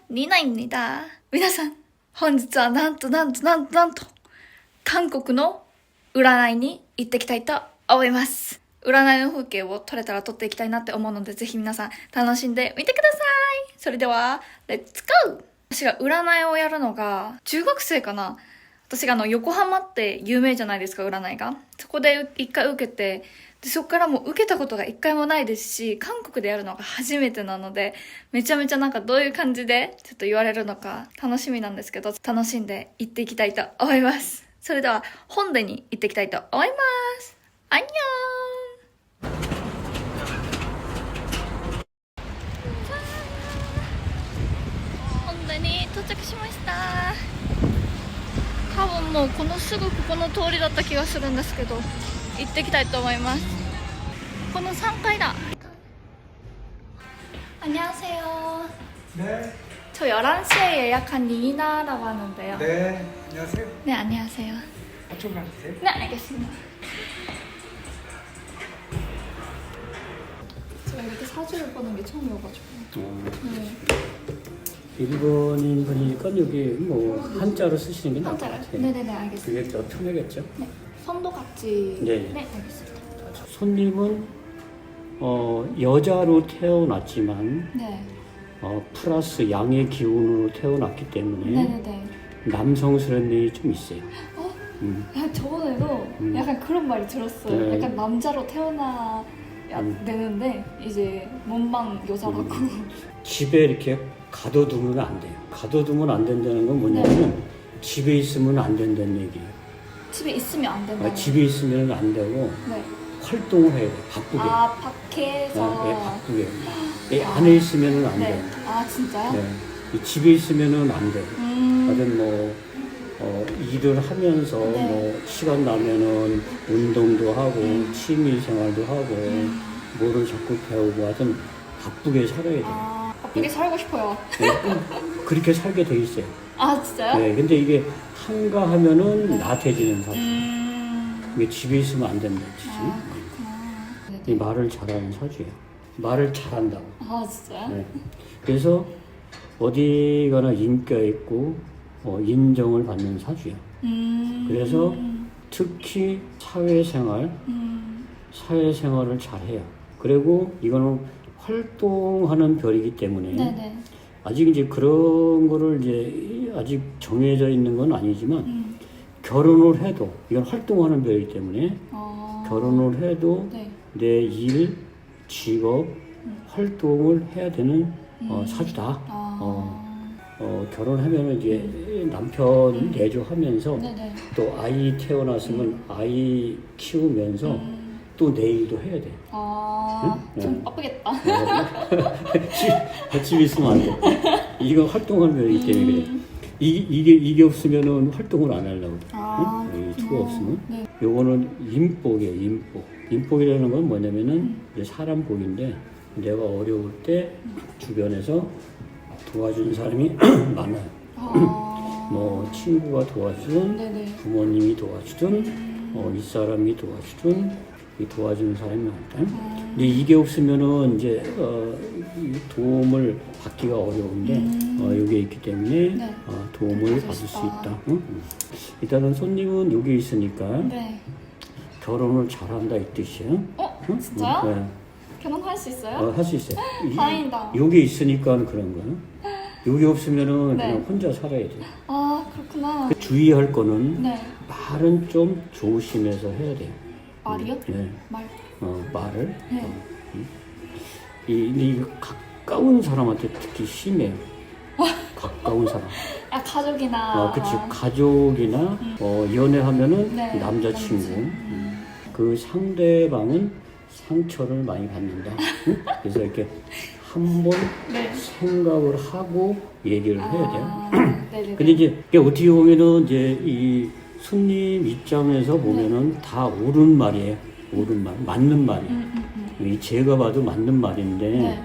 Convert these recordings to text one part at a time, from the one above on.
ニナ입니다皆さん、本日はなんと韓国の占いに行ってきたいと思います。占いの風景を撮れたら撮っていきたいなって思うので、ぜひ皆さん楽しんでみてください。それでは、レッツゴー。私が占いをやるのが、中学生かな。私が横浜って有名じゃないですか、占いが。そこで一回受けて、でそこからもう受けたことが一回もないですし、韓国でやるのが初めてなので、めちゃめちゃなんかどういう感じでちょっと言われるのか楽しみなんですけど、楽しんで行っていきたいと思います。それでは本殿に行っていきたいと思います。アンニョン。本殿に到着しました。多分もうこのすぐここの通りだった気がするんですけど、行ってきたいと思います。この3階だ。안녕하세요. 네. 저 11시에 예약한 니나라고 하는데요. 네. 안녕하세요. 네, 안녕하세요. 이쪽으로 앉으세요. 네, 알겠습니다. 제가 이렇게 사주를 보는 게 처음이어가지고. 네. 일본인 분이니까 여기 뭐 한자로 쓰시는 게 나을 것 한자를? 같아요. 네네네, 알겠습니다. 그게 더 편하겠죠? 네. 선도 같이. 네. 네, 알겠습니다. 손님은 여자로 태어났지만 네. 플러스 양의 기운으로 태어났기 때문에 네네네. 남성스러운 면이 좀 있어요. 야, 저번에도 약간 그런 말이 들었어요. 네. 약간 남자로 태어나야 되는데 이제 몸만 여자라고. 집에 이렇게 가둬두면 안 돼요. 가둬두면 안 된다는 건 뭐냐면 집에 있으면 안 된다는 얘기예요. 집에 있으면 안 된다. 집에 있으면 안 되고 네. 활동을 해야 돼. 바쁘게. 아, 밖에서. 네, 바쁘게. 안에 있으면 안 네. 돼요. 아, 진짜요? 네. 이 집에 있으면은 안 돼요. 하여튼 일을 하면서 네. 시간 나면은 운동도 하고 취미 생활도 하고 뭐를 자꾸 배우고 하여튼 바쁘게 살아야 돼요. 아, 바쁘게 살고 싶어요. 네, 그렇게 살게 돼 있어요. 아, 진짜요? 네, 근데 이게 한가하면은 나태해지는 사람. 이게 집에 있으면 안 된다, 지지. 아, 그렇구나. 이 말을 잘하는 사주예요. 말을 잘한다고. 아, 진짜요? 네. 그래서 어디 가나 인기가 있고 인정을 받는 사주예요. 그래서 특히 사회생활을 잘해요. 그리고 이거는 활동하는 별이기 때문에 네네. 아직 이제 그런 거를 이제 아직 정해져 있는 건 아니지만 결혼을 해도 이건 활동하는 별이기 때문에 결혼을 해도 네. 내 일, 직업, 활동을 해야 되는 사주다. 결혼하면 이제 남편 내조하면서 네네. 또 아이 태어났으면 아이 키우면서 또 내 일도 해야 돼. 아, 응? 좀 네. 바쁘겠다. 집에 있으면 안 돼. 이거 활동하는 별이기 때문에 그래. 이게 없으면은 활동을 안 하려고 그래. 아, 응? 이 투가 없으면. 네. 요거는 인복이에요, 인복. 인복이라는 건 뭐냐면은 이제 사람 복인데 내가 어려울 때 주변에서 도와주는 사람이 많아요. 뭐 친구가 도와주든 네네. 부모님이 도와주든 윗사람이 도와주든 이 도와주는 사람이 많다. 근데 이게 없으면은 이제 이 도움을 받기가 어려운데 여기에 있기 때문에 네. 도움을 받을 수 있다. 응? 일단은 손님은 여기 있으니까 네. 결혼을 잘한다 이 뜻이에요. 응? 진짜요? 네. 결혼할 수 있어요? 할 수 있어요. 다행이다. 여기 있으니까 그런 거예요. 여기 없으면은 네. 그냥 혼자 살아야 돼요. 아, 그렇구나. 주의할 거는 네. 말은 좀 조심해서 해야 돼요. 말이요? 네. 말. 말을. 네. 이 가까운 사람한테 특히 심해요. 가까운 사람. 야, 가족이나. 그치. 가족이나 연애하면은 네, 남자친구. 그 상대방은 상처를 많이 받는다. 응? 그래서 이렇게 한번 네. 생각을 하고 얘기를 해야 돼요. 네네. 근데 이제 이게 어떻게 보면은 이제 이 손님 입장에서 보면은 다 옳은 말이에요. 옳은 말, 맞는 말이에요. 이 제가 봐도 맞는 말인데 네.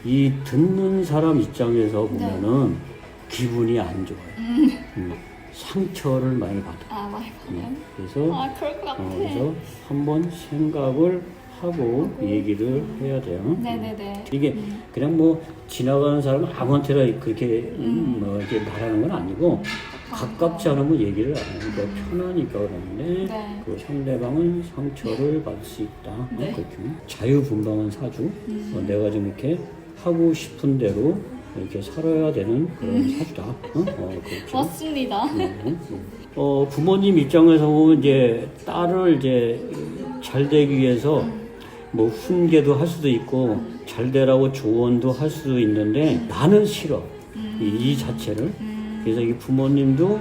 이 듣는 사람 입장에서 보면은 기분이 안 좋아요. 상처를 많이 받아. 아, 많이 받아요? 그래서 아, 그럴 것 같아. 그래서 한번 생각을 하고 얘기를 해야 돼요. 네네네. 이게 그냥 뭐 지나가는 사람 아무한테나 그렇게 뭐 이렇게 말하는 건 아니고 가깝지 않으면 얘기를 안 하니까 편하니까 그러는데 네. 그 상대방은 상처를 받을 수 있다. 네. 그렇게 자유분방한 사주. 내가 좀 이렇게 하고 싶은 대로 이렇게 살아야 되는 그런 사주다. 그렇죠. 맞습니다. 부모님 입장에서 보면 이제 딸을 이제 잘 되기 위해서 뭐 훈계도 할 수도 있고 잘 되라고 조언도 할 수도 있는데 나는 싫어 이 자체를. 그래서 이 부모님도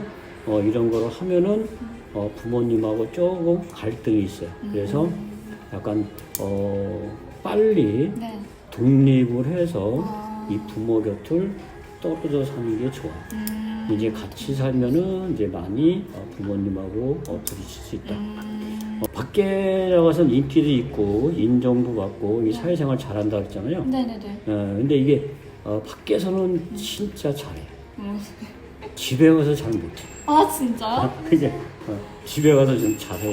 이런 거를 하면은 부모님하고 조금 갈등이 있어요. 그래서 약간 빨리 네. 독립을 해서 이 부모 곁을 떨어져 사는 게 좋아. 이제 같이 살면은 이제 많이 부모님하고 부딪힐 수 있다. 밖에 나가서는 인기도 있고 인정도 받고 이 사회생활 잘한다 그랬잖아요. 네네네. 근데 이게 밖에서는 진짜 잘해. 집에 가서 잘 못해. 아 진짜요? 이제 집에 가서 좀 잘해.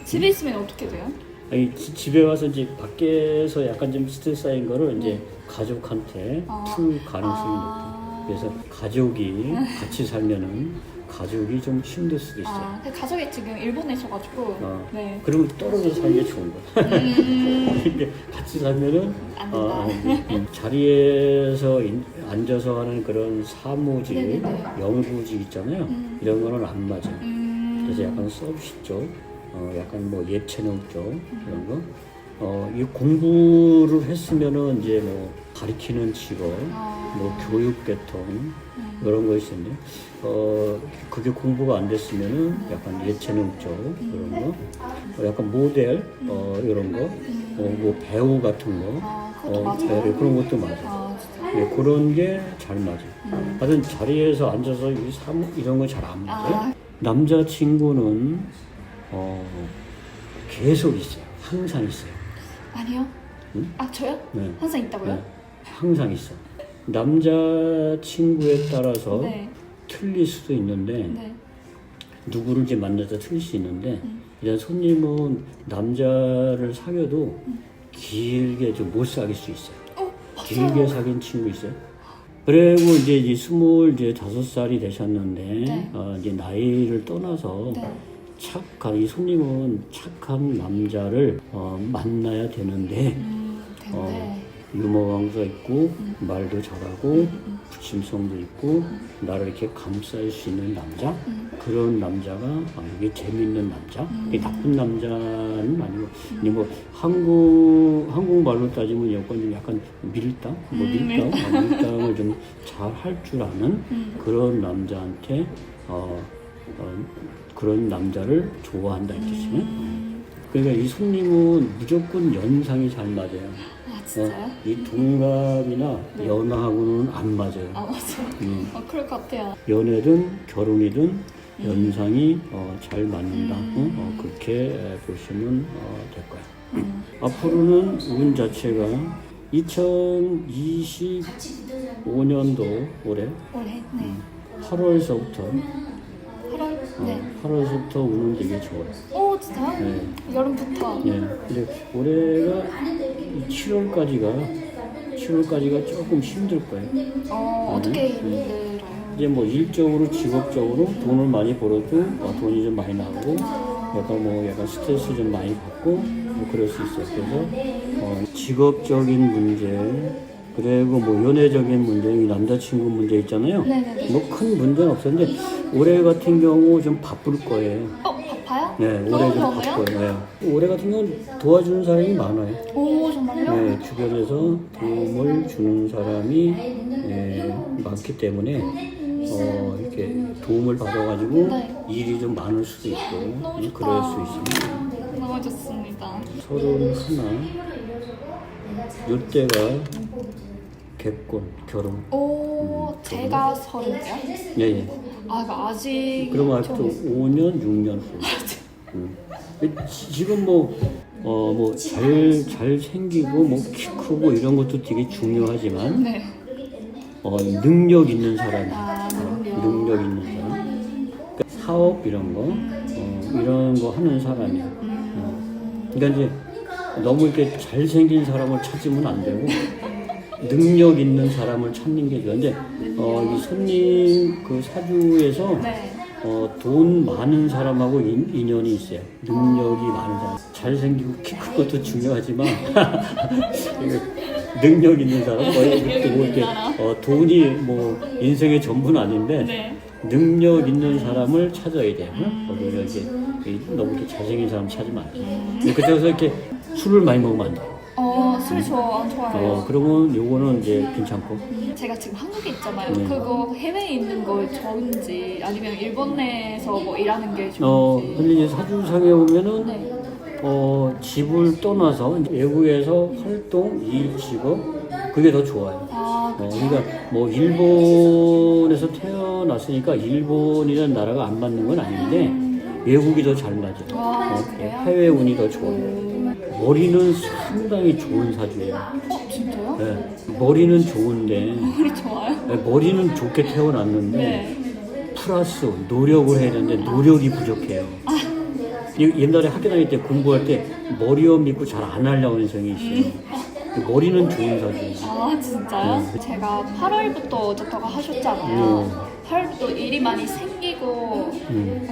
집에 있으면 어떻게 돼요? 아니 집에 와서 이제 밖에서 약간 좀 스트레스 쌓인 거를 이제 가족한테 풀 가능성이 높아. 그래서 가족이 같이 살면은 가족이 좀 힘들 수도 있어요. 그 가족이 지금 일본에 있어가지고. 네. 그리고 떨어져 사는 게 좋은 거야. 근데 같이 살면은 안 된다. 자리에서 앉아서 하는 그런 사무직, 네네네. 연구직 있잖아요. 이런 거는 안 맞아. 그래서 약간 서비스 쪽, 약간 뭐 예체능 쪽 이런 거. 이 공부를 했으면은 이제 뭐 가리키는 직업, 뭐 교육 계통 이런 거 있었는데, 그게 공부가 안 됐으면은 약간 예체능 쪽 그런 거, 약간 모델 이런 거, 뭐 배우 같은 거, 그것도 맞아요. 네, 그런 것도 맞아. 네, 그런 게 잘 맞아. 하여튼 자리에서 앉아서 이런 거 잘 안 맞아요. 남자 친구는 계속 있어요. 항상 있어요. 아니요. 응? 저요? 네. 항상 있다고요? 네, 항상 있어. 남자 친구에 따라서 네. 틀릴 수도 있는데 네. 누구를 이제 만나서 틀릴 수 있는데 이런 손님은 남자를 사귀어도 길게 좀 못 사귈 수 있어요. 길게 사귄 친구 있어요? 그리고 이제 25살이 되셨는데 네. 이제 나이를 떠나서 네. 이 손님은 착한 남자를 만나야 되는데 유머감도 있고 말도 잘하고 부침성도 있고 나를 이렇게 감쌀 수 있는 남자 그런 남자가 이게 재밌는 남자 이게 나쁜 남자는 아니고 근데 뭐 한국말로 따지면 약간 밀당 밀당을 좀 잘 할 줄 아는 그런 남자한테 그런 남자를 좋아한다 이 뜻이네. 그러니까 이 손님은 무조건 연상이 잘 맞아요. 진짜요? 이 동갑이나 연하하고는 안 맞아요. 맞아요. 그럴 것 같아요. 연애든 결혼이든 연상이 잘 맞는다. 그렇게 보시면 될 거예요. 앞으로는 운 자체가 2025년도 올해 올해? 네. 8월서부터 8월? 네. 8월서부터 운은 되게 좋아요. 오, 진짜요? 네. 여름부터? 예. 근데 올해가 7월까지가 조금 힘들 거예요. 어떻게 힘들어요? 이제 뭐 일적으로 직업적으로 돈을 많이 벌어도 돈이 좀 많이 나오고 약간 스트레스 좀 많이 받고 뭐 그럴 수 있어요. 그래서 직업적인 문제 그리고 뭐 연애적인 문제, 남자친구 문제 있잖아요. 네네네. 뭐 큰 문제는 없었는데 올해 같은 경우 좀 바쁠 거예요. 바빠요? 네, 올해 좀 바빠요. 네. 올해 같은 경우는 도와주는 사람이 많아요. 오, 정말요? 네, 주변에서 도움을 주는 사람이 많기 때문에 이렇게 도움을 받아가지고 일이 좀 많을 수도 있고 그럴 수 있습니다. 너무 좋습니다. 31 이때가結婚, 결혼. 제가 30이요? 예. 아직. 그러면 아직도 5년, 6년 후. 지금 잘 생기고, 키 크고 이런 것도 되게 중요하지만, 네. 능력 있는 사람이. 능력. 능력 있는 사람. 그러니까 사업 이런 거 하는 사람이야. 그러니까 이제, 너무 이렇게 잘생긴 사람을 찾으면 안 되고 능력 있는 사람을 찾는 게 좋아요. 근데 이 손님 그 사주에서 네. 돈 많은 사람하고 인연이 있어요. 능력이 많은 사람. 잘생기고 키 큰 것도 중요하지만 능력 있는 사람, 뭐 이렇게 돈이 뭐 인생의 전부는 아닌데 네. 능력 있는 사람을 찾아야 돼요. 거기서 이제 너무 이렇게 잘생긴 사람 찾으면 안 돼요. 그래서 이렇게 술을 많이 먹으면 안 돼요. 술 좋아해요. 그러면 요거는 이제 괜찮고. 제가 지금 한국에 있잖아요. 네. 그거 해외에 있는 거 좋은지 아니면 일본 내에서 뭐 일하는 게 좋은지. 근데 이제 사주상에 보면은 네. 집을 떠나서 외국에서 활동, 일, 직업 그게 더 좋아요. 그러니까 뭐 일본에서 태어났으니까 일본이라는 나라가 안 맞는 건 아닌데 외국이 더 잘 맞아요. 그래요? 해외 운이 더 좋아요. 머리는 상당히 좋은 사주예요. 진짜요? 네. 머리는 좋은데 머리 좋아요? 네, 머리는 좋게 태어났는데 네. 플러스 노력을 해야 되는데 노력이 부족해요. 옛날에 학교 다닐 때 공부할 때 머리업 믿고 잘 안 하려고 하는 성이 있어요. 머리는 좋은 사주예요. 진짜요? 제가 8월부터 어쩌다가 하셨잖아요. 8월부터 일이 많이 생기고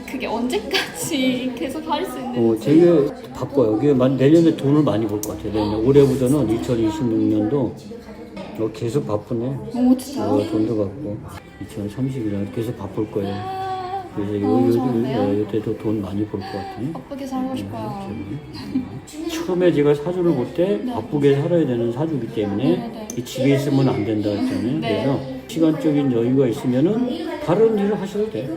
그게 언제까지 계속 할 수 있는지. 되게 바빠요. 내년에 돈을 많이 벌 것 같아요. 올해부터는 2026년도 계속 바쁘네. 진짜요? 돈도 받고 2030년에 계속 바쁠 거예요. 그래서 좋은데요? 이때도 돈 많이 벌 것 같아요. 바쁘게 살고 싶어요. 처음에 제가 사주를 볼 때 바쁘게 살아야 되는 사주이기 때문에 네. 이 집에 있으면 안 된다 했잖아요. 네. 그래서 시간적인 여유가 있으면은 다른 일을 하셔도 돼요.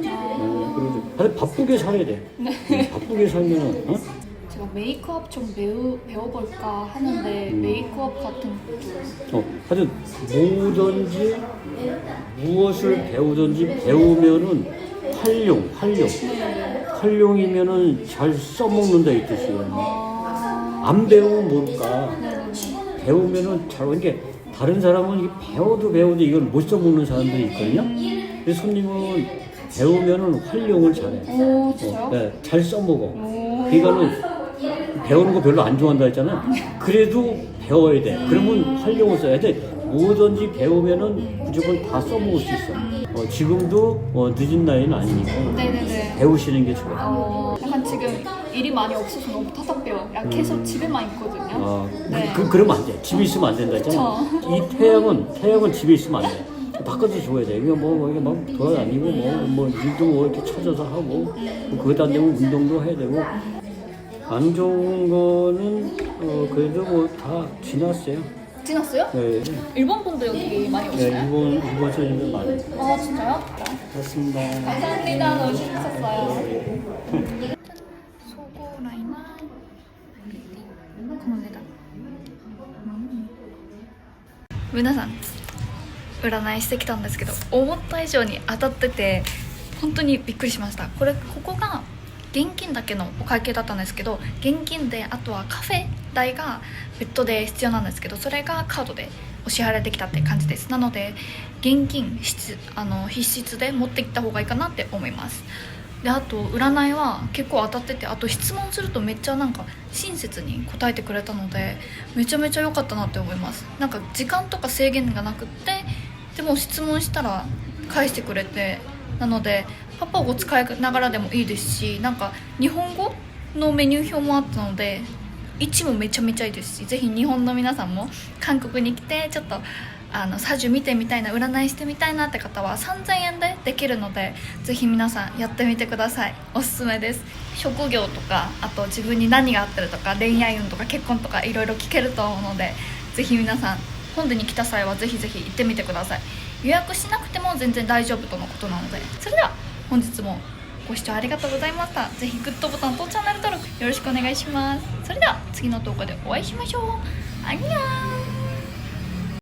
그래서 바쁘게 살아야 돼요. 바쁘게 살면은 제가 메이크업 좀 배워볼까 하는데 메이크업 같은 것도. 하여튼 뭐든지 무엇을 배우든지 배우면은 활용이면은 잘 써먹는다 이 뜻이에요. 안 배우면 모를까. 배우면은 잘 오는 게 다른 사람은 이게 배워도 이걸 못 써먹는 사람들이 있거든요. 그래서 손님은 배우면은 활용을 잘해요. 진짜요? 네, 잘 써먹어. 그러니까는 배우는 거 별로 안 좋아한다 했잖아. 그래도 배워야 돼. 그러면 활용을 써야 돼. 뭐든지 배우면은 무조건 다 써먹을 수 있어. 지금도 늦은 나이는 아니니까 네네네. 배우시는 게 좋아요. 약간 지금 일이 많이 없어서 너무 답답해요. 약간 계속 집에만 있거든요. 네. 그러면 안 돼. 집에 있으면 안 된다 했잖아. 이 태양은 집에 있으면 안 돼. 바꿔서 줘야 돼. 이거 이게 막 돌아다니고 뭐 일도 뭐 이렇게 찾아서 하고 그것도 안 되면 운동도 해야 되고. 안 좋은 거는 그래도 뭐 다 지났어요. 지났어요? 네. 일본 분도 여기 많이 네, 오시나요? 일본 사람들 많아요. 진짜요? 그렇습니다. 감사합니다. 너무 재밌었어요. 소고 라이너この値段皆さん占いしてきたんですけど思った以上に当たってて本当にびっくりしました。ここが現金だけのお会計だったんですけど現金であとはカフェ代が別途で必要なんですけどそれがカードでお支払いできたって感じです。なので現金必須で持ってきた方がいいかなって思います。であと占いは結構当たっててあと質問するとめっちゃなんか親切に答えてくれたのでめちゃめちゃ良かったなって思います。なんか時間とか制限がなくってでも質問したら返してくれてなのでパパを使いながらでもいいですしなんか日本語のメニュー表もあったので位置もめちゃめちゃいいですしぜひ日本の皆さんも韓国に来てちょっとサジュ見てみたいな占いしてみたいなって方は3000円でできるのでぜひ皆さんやってみてください。おすすめです。職業とかあと自分に何が合ってるとか恋愛運とか結婚とかいろいろ聞けると思うのでぜひ皆さん本土に来た際はぜひぜひ行ってみてください。予約しなくても全然大丈夫とのことなのでそれでは本日もご視聴ありがとうございました。ぜひグッドボタンとチャンネル登録よろしくお願いします。それでは次の動画でお会いしましょう。アニョン。